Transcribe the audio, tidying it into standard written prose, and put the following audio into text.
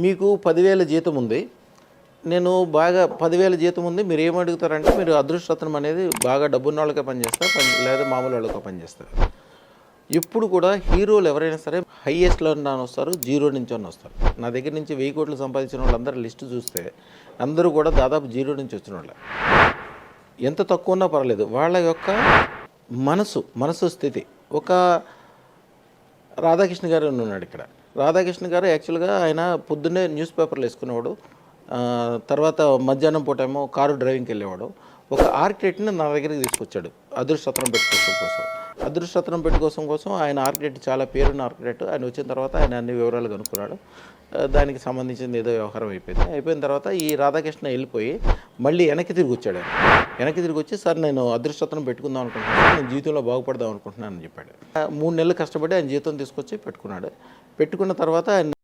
మీకు 10,000 జీతం ఉంది. నేను బాగా 10,000 జీతం ఉంది. మీరు ఏమడుగుతారంటే మీరు అదృష్టరత్నం అనేది బాగా డబ్బున్న వాళ్ళకే పనిచేస్తారు, లేదా మామూలు వాళ్ళకే పనిచేస్తారు. ఎప్పుడు కూడా హీరోలు ఎవరైనా సరే హైయెస్ట్లో వస్తారు, జీరో నుంచి వస్తారు. నా దగ్గర నుంచి 1000 కోట్లు సంపాదించిన వాళ్ళందరూ లిస్టు చూస్తే అందరూ కూడా దాదాపు జీరో నుంచి వచ్చిన వాళ్ళే. ఎంత తక్కువ ఉన్నా పర్లేదు. వాళ్ళ యొక్క మనసు స్థితి. ఒక రాధాకృష్ణ గారు ఉన్నాడు ఇక్కడ. రాధాకృష్ణ గారు యాక్చువల్గా ఆయన పొద్దున్నే న్యూస్ పేపర్లు వేసుకునేవాడు. తర్వాత మధ్యాహ్నం పూట ఏమో కారు డ్రైవింగ్కి వెళ్ళేవాడు. ఒక ఆర్కిటెక్ట్ని నా దగ్గరికి తీసుకొచ్చాడు అదృష్టరత్నం పెట్టుకోసం కోసం. అదృష్టరత్నం పెట్టుకోసం ఆయన ఆర్కిటెక్ట్ చాలా పేరున్న ఆర్కిటెక్ట్. ఆయన వచ్చిన తర్వాత ఆయన అన్ని వివరాలు కనుక్కున్నాడు. దానికి సంబంధించింది ఏదో వ్యవహారం అయిపోయిన తర్వాత ఈ రాధాకృష్ణ వెళ్ళిపోయి మళ్ళీ వెనక్కి తిరిగి వచ్చాడు. వెనక్కి తిరిగి వచ్చి సార్ నేను అదృష్టరత్నం పెట్టుకుందాం అనుకుంటున్నాను, నేను జీవితంలో బాగుపడదాం అనుకుంటున్నాను అని చెప్పాడు. 3 నెలలు కష్టపడి ఆయన జీతం తీసుకొచ్చి పెట్టుకున్నాడు. పెట్టుకున్న తర్వాత ఆయన